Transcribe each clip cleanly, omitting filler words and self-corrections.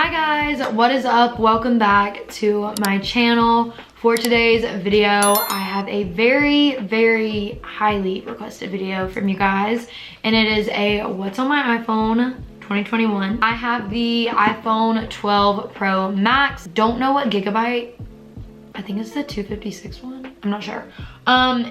Hi guys, what is up? Welcome back to my channel. For today's video, I have a very highly requested video from you guys, and it is a what's on my iPhone 2021. I have the iPhone 12 Pro Max. Don't know what gigabyte. I think it's the 256 one. I'm not sure.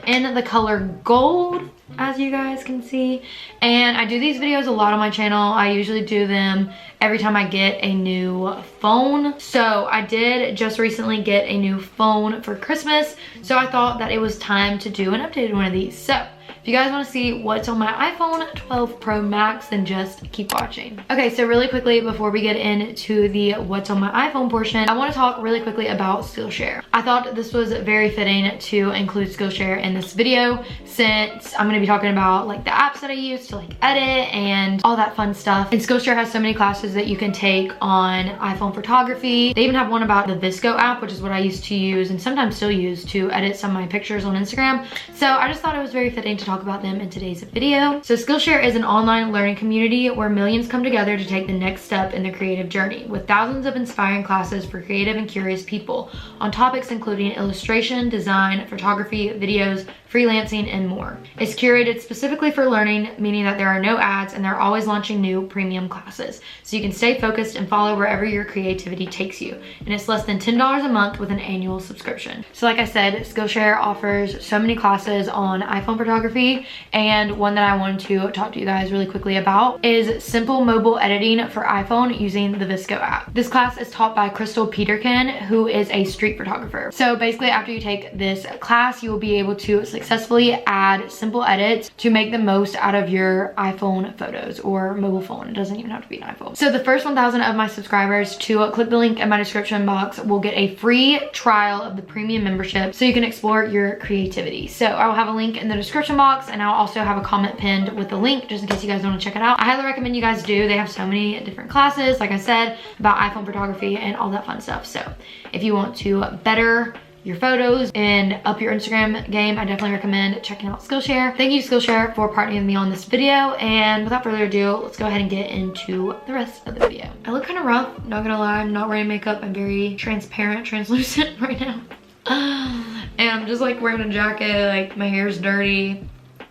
In the color gold, as you guys can see. And I do these videos a lot on my channel. I usually do them every time I get a new phone. So I did just recently get a new phone for Christmas. So I thought that it was time to do an updated one of these. So if you guys want to see what's on my iPhone 12 Pro Max, then just keep watching. Okay, so really quickly before we get into the what's on my iPhone portion, I want to talk really quickly about Skillshare. I thought this was very fitting to include Skillshare in this video, since I'm going to be talking about like the apps that I use to like edit and all that fun stuff. And Skillshare has so many classes that you can take on iPhone photography. They even have one about the VSCO app, which is what I used to use and sometimes still use to edit some of my pictures on Instagram. So I just thought it was very fitting to talk about them in today's video. So Skillshare is an online learning community where millions come together to take the next step in their creative journey, with thousands of inspiring classes for creative and curious people on topics including illustration, design, photography, videos, freelancing, and more. It's curated specifically for learning, meaning that there are no ads and they're always launching new premium classes, so you can stay focused and follow wherever your creativity takes you. And it's less than $10 a month with an annual subscription. So like I said, Skillshare offers so many classes on iPhone photography, and one that I wanted to talk to you guys really quickly about is simple mobile editing for iPhone using the VSCO app. This class is taught by Crystal Peterkin, who is a street photographer. So basically after you take this class, you will be able to successfully add simple edits to make the most out of your iPhone photos or mobile phone. It doesn't even have to be an iPhone. So the first 1,000 of my subscribers to click the link in my description box will get a free trial of the premium membership so you can explore your creativity. So I will have a link in the description box, and I'll also have a comment pinned with the link just in case you guys want to check it out. I highly recommend you guys do. They have so many different classes, like I said, about iPhone photography and all that fun stuff. So if you want to better your photos and up your Instagram game, I definitely recommend checking out Skillshare. Thank you to Skillshare for partnering with me on this video, and without further ado, let's go ahead and get into the rest of the video. I look kind of rough, not gonna lie. I'm not wearing makeup. I'm very transparent, translucent right now. And I'm just like wearing a jacket, like my hair's dirty,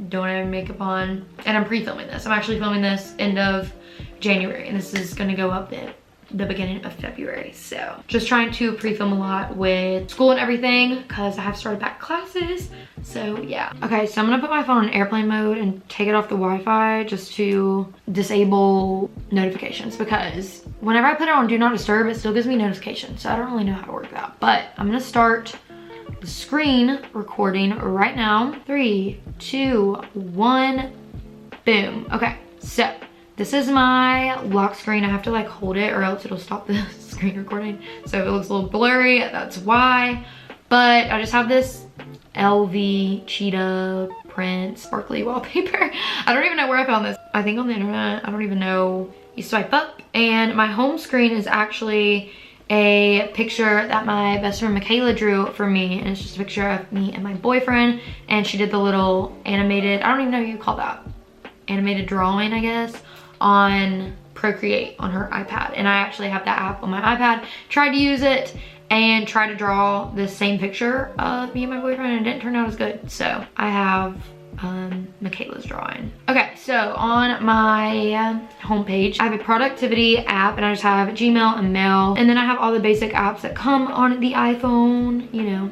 don't have makeup on, and I'm pre-filming this. I'm actually filming this end of January, and this is gonna go up in the beginning of February. So just trying to pre-film a lot with school and everything because I have started back classes. So yeah. Okay, so I'm gonna put my phone in airplane mode and take it off the Wi-Fi just to disable notifications, because whenever I put it on Do Not Disturb, it still gives me notifications. So I don't really know how to work that. But I'm gonna start the screen recording right now. 3, 2, 1, boom. Okay, so this is my lock screen. I have to like hold it or else it'll stop the screen recording. So if it looks a little blurry, that's why. But I just have this LV cheetah print sparkly wallpaper. I don't even know where I found this. I think on the internet. I don't even know. You swipe up, and my home screen is actually a picture that my best friend Michaela drew for me, and it's just a picture of me and my boyfriend, and she did the little animated, I don't even know what you call that, animated drawing, I guess, on Procreate on her iPad. And I actually have that app on my iPad. Tried to use it and tried to draw the same picture of me and my boyfriend, and it didn't turn out as good. So I have Michaela's drawing. Okay, so on my homepage, I have a productivity app, and I just have Gmail and Mail, and then I have all the basic apps that come on the iPhone, you know,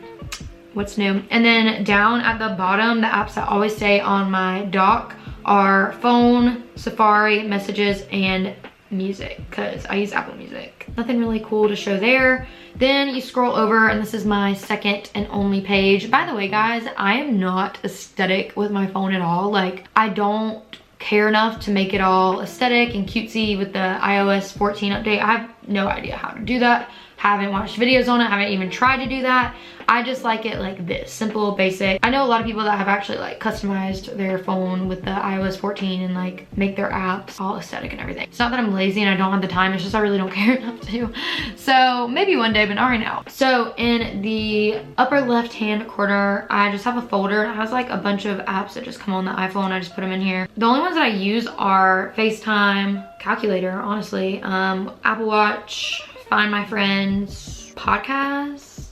what's new. And then down at the bottom, the apps that always stay on my dock are phone, Safari, messages, and music, because I use Apple Music. Nothing really cool to show there. Then you scroll over, and this is my second and only page. By the way, guys, I am not aesthetic with my phone at all. Like, I don't care enough to make it all aesthetic and cutesy with the iOS 14 update. I have no idea how to do that, haven't watched videos on it, haven't even tried to do that. I just like it like this, simple, basic. I know a lot of people that have actually like customized their phone with the iOS 14 and like make their apps all aesthetic and everything. It's not that I'm lazy and I don't have the time, it's just I really don't care enough to. So maybe one day, but not right now. So in the upper left hand corner, I just have a folder. It has like a bunch of apps that just come on the iPhone. I just put them in here. The only ones that I use are FaceTime, calculator, honestly, Apple Watch, Find My Friends, podcasts,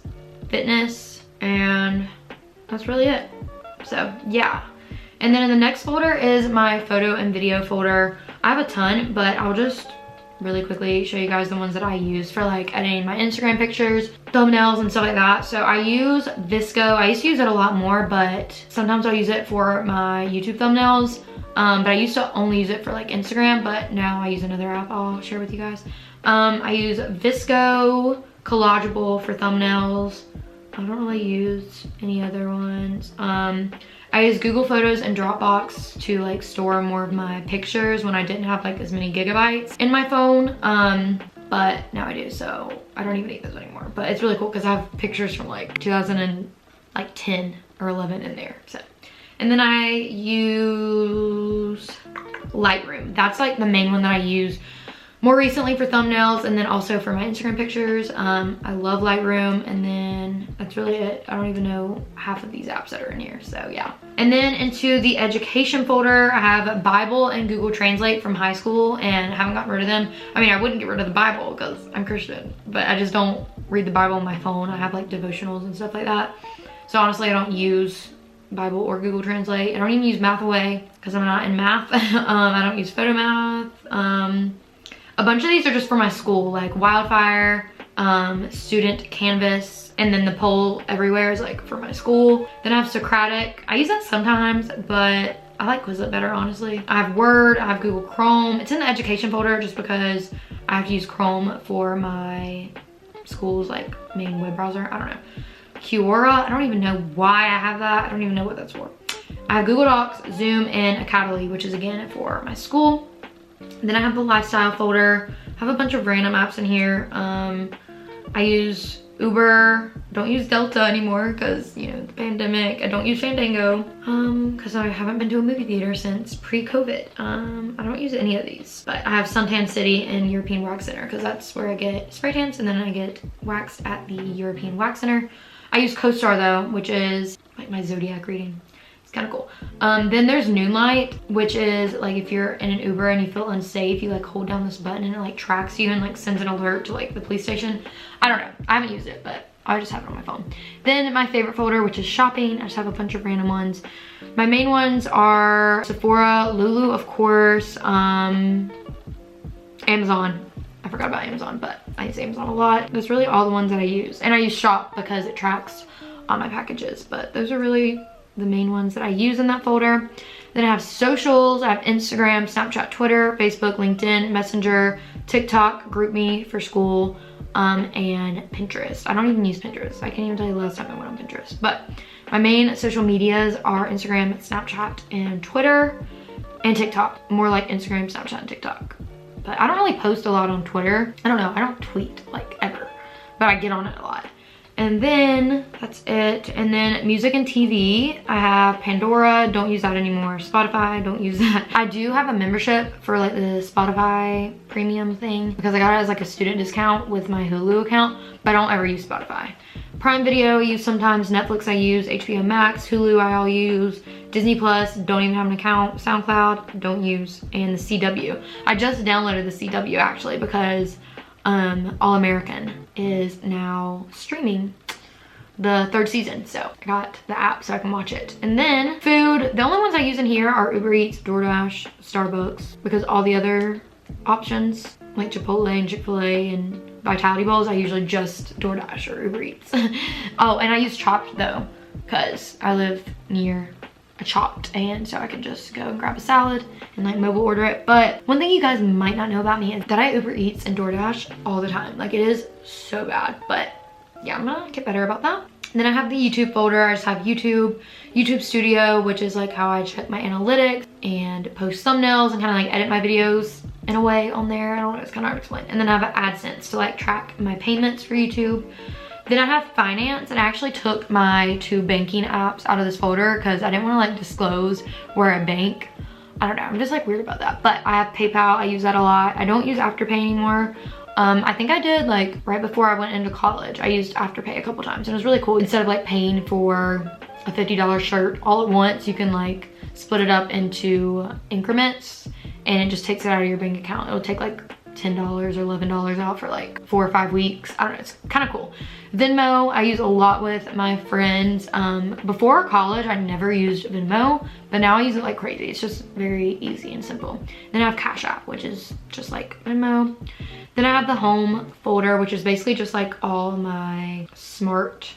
fitness, and that's really it. So yeah. And then in the next folder is my photo and video folder. I have a ton, but I'll just really quickly show you guys the ones that I use for like editing my Instagram pictures, thumbnails, and stuff like that. So I use Visco. I used to use it a lot more, but sometimes I'll use it for my YouTube thumbnails. But I used to only use it for like Instagram, but now I use another app I'll share with you guys. I use Visco, Collageable for thumbnails. I don't really use any other ones. I use Google Photos and Dropbox to like store more of my pictures when I didn't have like as many gigabytes in my phone. But now I do, so I don't even need those anymore. But it's really cool because I have pictures from like 2010 or 11 in there. So, and then I use Lightroom. That's like the main one that I use more recently for thumbnails, and then also for my Instagram pictures. I love Lightroom, and then that's really it. I don't even know half of these apps that are in here, so yeah. And then into the education folder, I have Bible and Google Translate from high school, and I haven't gotten rid of them. I mean, I wouldn't get rid of the Bible because I'm Christian, but I just don't read the Bible on my phone. I have like devotionals and stuff like that. So honestly, I don't use Bible or Google Translate. I don't even use MathAway because I'm not in math. I don't use PhotoMath. A bunch of these are just for my school, like Wildfire, Student Canvas, and then the poll everywhere is like for my school. Then I have Socratic. I use that sometimes, but I like Quizlet better, honestly. I have Word, I have Google Chrome. It's in the education folder just because I have to use Chrome for my school's like main web browser. I don't know. Quora, I don't even know why I have that. I don't even know what that's for. I have Google Docs, Zoom, and Academy, which is again for my school. Then I have the lifestyle folder. I have a bunch of random apps in here. I use Uber. Don't use Delta anymore because, you know, the pandemic. I don't use Fandango because I haven't been to a movie theater since pre-COVID. I don't use any of these, but I have Suntan City and European Wax Center because that's where I get spray tans, and then I get waxed at the European Wax Center. I use CoStar though, which is like my zodiac reading. Kind of cool. Then there's Noonlight, which is like if you're in an Uber and you feel unsafe, you like hold down this button and it like tracks you and like sends an alert to like the police station. I don't know, I haven't used it, but I just have it on my phone. Then my favorite folder, which is shopping. I just have a bunch of random ones. My main ones are Sephora, Lulu, of course, Amazon. I forgot about Amazon, but I use Amazon a lot. That's really all the ones that I use. And I use Shop because it tracks all my packages, but those are really the main ones that I use in that folder. Then I have socials. I have Instagram, Snapchat, Twitter, Facebook, LinkedIn, Messenger, TikTok, GroupMe for school, and Pinterest. I don't even use Pinterest. I can't even tell you the last time I went on Pinterest. But my main social medias are Instagram, Snapchat, and Twitter, and TikTok. More like Instagram, Snapchat, and TikTok. But I don't really post a lot on Twitter. I don't know. I don't tweet like ever, but I get on it a lot. And then that's it. And then music and TV, I have Pandora, don't use that anymore. Spotify, don't use that. I do have a membership for like the Spotify premium thing because I got it as like a student discount with my Hulu account, but I don't ever use Spotify. Prime Video I use sometimes, Netflix I use, HBO Max, Hulu I all use, Disney Plus, don't even have an account, SoundCloud, don't use, and the CW. I just downloaded the CW actually because All American is now streaming the 3rd season, so I got the app so I can watch it. And then food, the only ones I use in here are Uber Eats, DoorDash, Starbucks, because all the other options like Chipotle and Chick-fil-A and Vitality Bowls, I usually just DoorDash or Uber Eats. Oh, and I use Chopped though because I live near a Chopped, and so I can just go and grab a salad and like mobile order it. But one thing you guys might not know about me is that I Uber Eats and DoorDash all the time. Like it is so bad, but yeah, I'm gonna get better about that. And then I have the YouTube folder. I just have YouTube Studio, which is like how I check my analytics and post thumbnails and kind of like edit my videos in a way on there. I don't know, it's kind of hard to explain. And then I have AdSense to like track my payments for YouTube. Then I have finance, and I actually took my 2 banking apps out of this folder because I didn't want to like disclose where I bank. I don't know, I'm just like weird about that. But I have PayPal, I use that a lot. I don't use Afterpay anymore. I think I did like right before I went into college. I used Afterpay a couple times and it was really cool. Instead of like paying for a $50 shirt all at once, you can like split it up into increments and it just takes it out of your bank account. It'll take like $10 or $11 out for like 4 or 5 weeks. I don't know, it's kind of cool. Venmo, I use a lot with my friends. Before college, I never used Venmo, but now I use it like crazy. It's just very easy and simple. Then I have Cash App, which is just like Venmo. Then I have the home folder, which is basically just like all my smart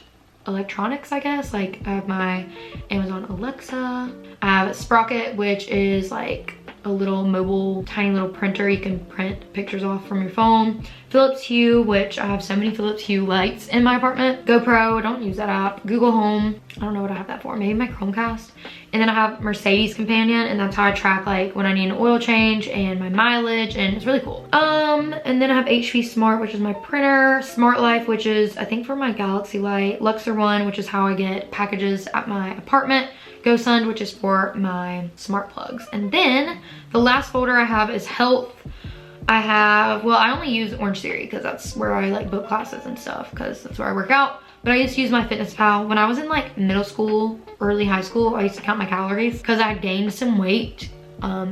electronics, I guess. Like I have my Amazon Alexa. I have Sprocket, which is like a little mobile, tiny little printer. You can print pictures off from your phone. Philips Hue, which I have so many Philips Hue lights in my apartment. GoPro, I don't use that app. Google Home, I don't know what I have that for. Maybe my Chromecast. And then I have Mercedes Companion, and that's how I track like when I need an oil change and my mileage, and it's really cool. And then I have HP Smart, which is my printer. Smart Life, which is I think for my Galaxy Light. Luxor One, which is how I get packages at my apartment. GoSund, which is for my smart plugs. And then the last folder I have is health. I have, well, I only use Orange Theory because that's where I like book classes and stuff because that's where I work out. But I used to use my FitnessPal. When I was in like middle school, early high school, I used to count my calories because I had gained some weight.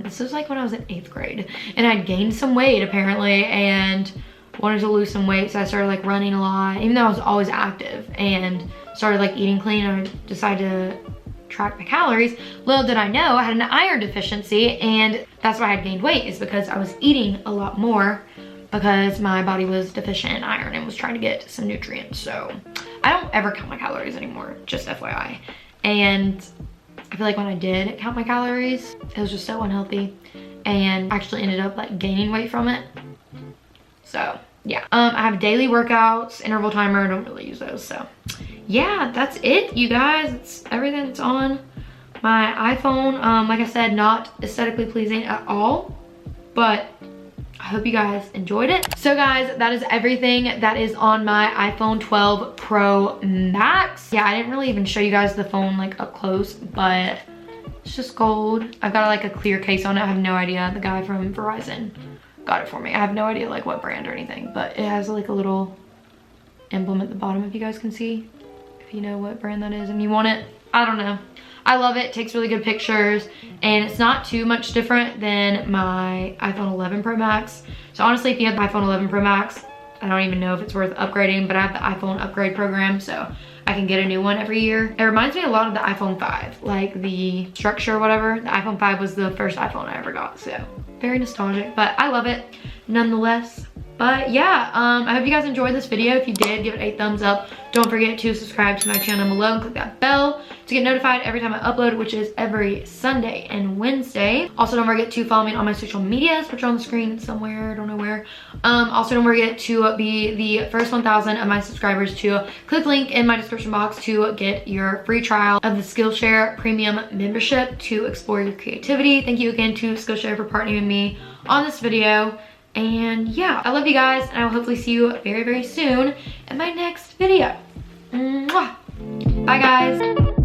This was like when I was in 8th grade and I gained some weight apparently and wanted to lose some weight. So I started like running a lot, even though I was always active, and started like eating clean. And I decided to track my calories. Little did I know I had an iron deficiency, and that's why I had gained weight, is because I was eating a lot more because my body was deficient in iron and was trying to get some nutrients. So I don't ever count my calories anymore, just FYI. And I feel like when I did count my calories, it was just so unhealthy and actually ended up like gaining weight from it. So yeah, I have daily workouts, interval timer. I don't really use those. So yeah, that's it, you guys. It's everything that's on my iPhone. Like I said, not aesthetically pleasing at all, but I hope you guys enjoyed it. So guys, that is everything that is on my iPhone 12 Pro Max. Yeah, I didn't really even show you guys the phone like up close, but it's just gold. I've got like a clear case on it. I have no idea. The guy from Verizon got it for me. I have no idea like what brand or anything, but it has like a little emblem at the bottom, if you guys can see. If you know what brand that is and you want it, I don't know. I love it. It takes really good pictures and it's not too much different than my iPhone 11 Pro Max. So honestly, if you have the iPhone 11 Pro Max, I don't even know if it's worth upgrading, but I have the iPhone upgrade program, so I can get a new one every year. It reminds me a lot of the iPhone 5, like the structure or whatever. The iPhone 5 was the first iPhone I ever got, so very nostalgic, but I love it nonetheless. But yeah, I hope you guys enjoyed this video. If you did, give it a thumbs up. Don't forget to subscribe to my channel below and click that bell to get notified every time I upload, which is every Sunday and Wednesday. Also, don't forget to follow me on my social medias, which are on the screen somewhere, I don't know where. Also, don't forget to be the first 1,000 of my subscribers to click the link in my description box to get your free trial of the Skillshare premium membership to explore your creativity. Thank you again to Skillshare for partnering with me on this video. And yeah, I love you guys, and I will hopefully see you very, very soon in my next video. Mwah! Bye, guys.